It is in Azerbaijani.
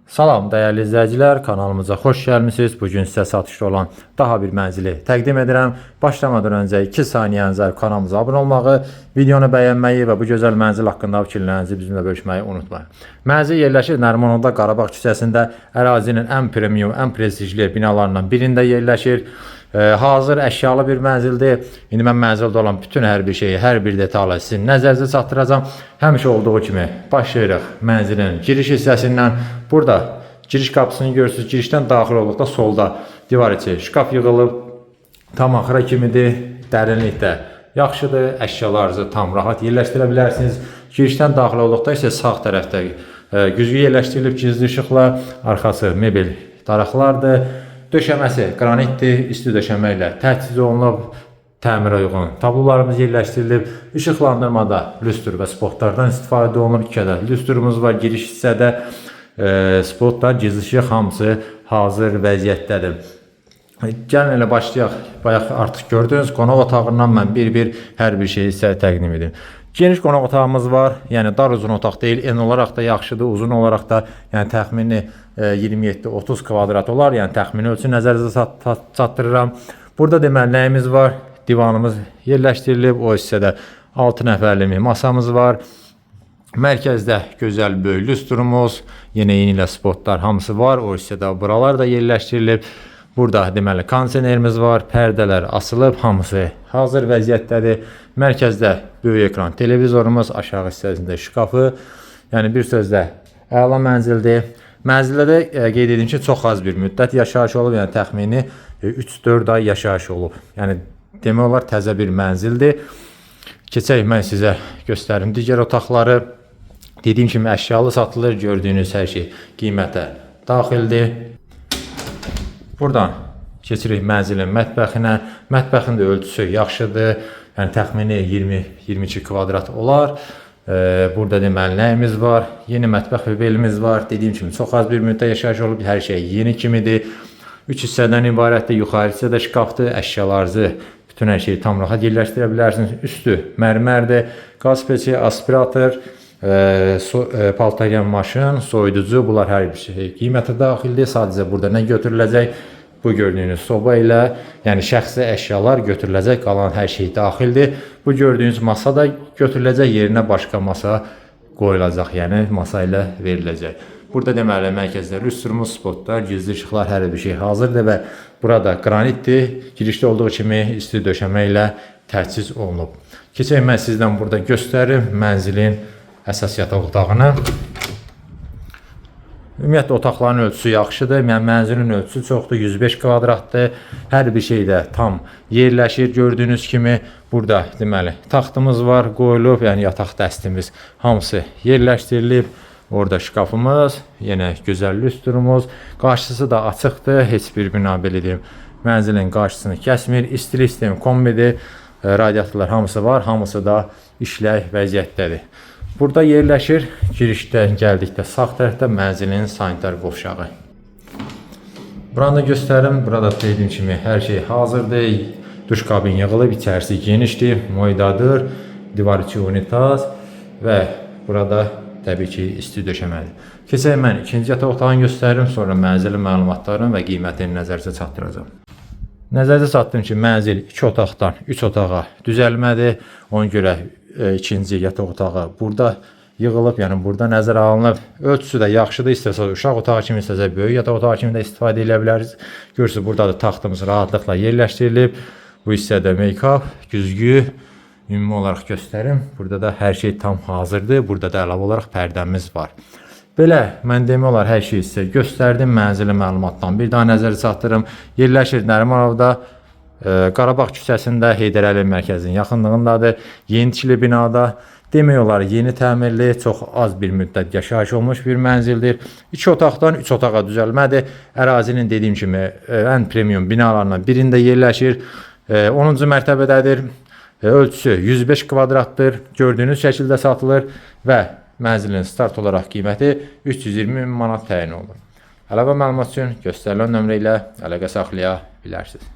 Salam dəyərli izləyicilər, kanalımıza xoş gəlmisiniz. Bugün sizə satışda olan daha bir mənzili təqdim edirəm. Başlamadan öncə 2 saniyənizə kanalımıza abunə olmağı, videonu bəyənməyi və bu gözəl mənzil haqqında fikirlərinizi bizimlə bölüşməyi unutmayın. Mənzil yerləşir Nərimanovda Qarabağ küçəsində, ərazinin ən premium, ən prestijli binalarından birində yerləşir. Hazır əşyalı bir mənzildir. İndi mən mənzildə olan bütün hər bir şeyi, hər bir detalı sizin nəzərinizə çatdıracağam. Həmişə olduğu kimi başlayırıq mənzilin giriş hissəsindən. Burada giriş qapısını görürsünüz. Girişdən daxil olduqda solda divar içi şkaf yığılıb. Tam axıra kimidir. Dərinlikdə yaxşıdır. Əşyalarınızı tam rahat yerləşdirə bilərsiniz. Girişdən daxil olduqda isə sağ tərəfdə güzgü yerləşdirilib gizli işıqla. Arxası mebel daraqlardır. Döşəməsi qranitdir, üstü döşəmə ilə təchiz olunub, təmirə uyğun tablolarımız yerləşdirilib, işıqlandırmada lüstr və spotlardan istifadə olunub, 2 ədəd lüstrumuz var, giriş hissədə spotlar, gizli işıq hamısı hazır vəziyyətdədir. Gəlin elə başlayaq, bayaq artıq gördünüz, qonaq otağından mən bir-bir hər bir şeyi sizə təqdim edim. Geniş qonaq otağımız var, yəni dar uzun otaq deyil, en olaraq da yaxşıdır, uzun olaraq da yəni təxmini 27-30 kvadrat olar, yəni təxmini ölçü nəzərinizə çatdırıram. Burada deməli nəyimiz var? Divanımız yerləşdirilib, o hissədə 6 nəfərli masamız var. Mərkəzdə gözəl böyük lüstrumuz, yenə yeni ilə spotlar hamısı var, o hissədə buralar da yerləşdirilib. Burada deməli kondisionerimiz var, pərdələr asılıb, hamısı hazır vəziyyətdədir. Mərkəzdə böyük ekran televizorumuz, aşağı hissəsində şkafı. Yəni bir sözlə əla mənzildir. Mənzildə də qeyd edim ki, çox az bir müddət yaşayış olub, yəni təxmini 3-4 ay yaşayış olub. Yəni demək olar təzə bir mənzildir. Keçək mən sizə göstərim digər otaqları. Dediyim kimi əşyalı satılır, gördüyünüz hər şey qiymətə daxildir. Buradan keçirik mənzilin mətbəxinə. Mətbəxin də ölçüsü yaxşıdır. Yəni təxmini 20-22 kvadrat olar. Burada deməli nəyimiz var? Yeni mətbəx mebelimiz var. Dediyim kimi çox az bir müddət yaşayış olub. Hər şey yeni kimidir. 3 hissədən ibarətdir. Yuxarı hissədə şkafdır. Əşyalarınızı, bütün hər şeyi tam rahat yerləşdirə bilərsiniz. Üstü mərmərdir. Qaz peçi, aspirator, paltaryan maşın, soyuducu, bunlar hər bir şey qiymətə daxildir. Sadəcə burada nə götürüləcək? Bu gördüyünüz soba ilə, yəni şəxsi əşyalar götürüləcək, qalan hər şey daxildir. Bu gördüyünüz masa da götürüləcək, yerinə başqa masa qoyulacaq, yəni masa ilə veriləcək. Burada deməli mərkəzdə lüstrumuz, spotlar, gizli işıqlar, hər bir şey hazırdır və burada qranitdir. Girişdə olduğu kimi isti döşəmə ilə təchiz olunub. Keçək mən sizdən burada göstərim mənzilin əsas yataq otağını. Ümumiyyətlə otaqların ölçüsü yaxşıdır. Yəni mənzilin ölçüsü çoxdur, 105 kvadratdır. Hər bir şey də tam yerləşir. Gördüyünüz kimi burada deməli taxtımız var, qoyulub, yəni yataq dəstimiz hamısı yerləşdirilib. Orada şkafımız, yenə gözəl lüstrumuz. Qarşısı da açıqdır. Heç bir bina belə deyim, mənzilin qarşısını kəsmir. İstilik sistemi kombidir. Radiatorlar hamısı var, hamısı da işlək vəziyyətdədir. Burada yerləşir, girişdən gəldikdə sağ tərəfdə mənzilin sanitar qovşağı. Buranı da göstərim, burada dediyim kimi hər şey hazırdır. Duş kabin yığılıb, içərisi genişdir, moydadır, divar içi unitaz və burada təbii ki isti döşəmədir. Keçək mən ikinci yataq otağını göstərim, sonra mənzilin məlumatlarını və qiymətini nəzərinizə çatdıracağım. Nəzərinizə çatdırım ki, mənzil 2 otaqdan 3 otağa düzəlmədir. Ona görə ikinci yataq otağı burada yığılıb, yəni burada nəzərə alınıb. Ölçüsü də yaxşıdır. İstəsəz uşaq otağı kimi, istəsəz böyük yataq otağı kimi də istifadə edə bilərsiniz. Görürsünüz, burada da taxtımız rahatlıqla yerləşdirilib. Bu hissədə make-up, güzgü, ümumi olaraq göstərim. Burada da hər şey tam hazırdır. Burada da əlavə olaraq pərdəmiz var. Belə, mən demək olar hər şeyi sizə göstərdim. Mənzili məlumatdan bir daha nəzərə çatdırım. Yerləşir Nərimanovda, Qarabağ küçəsində, Heydər Əliyev mərkəzinin yaxınlığındadır. Yeni tikili binada, demək olar yeni təmirli, çox az bir müddət yaşayış olmuş bir mənzildir. 2 otaqdan 3 otağa düzəlmədir. Ərazinin dediyim kimi ən premium binalarından birində yerləşir. 10-cu mərtəbədədir. Ölçüsü 105 kvadratdır. Gördüyünüz şəkildə satılır və mənzilin start olaraq qiyməti 320 min manat təyin olunur. Əlavə məlumat üçün göstərilən nömrə ilə əlaqə saxlaya bilərsiniz.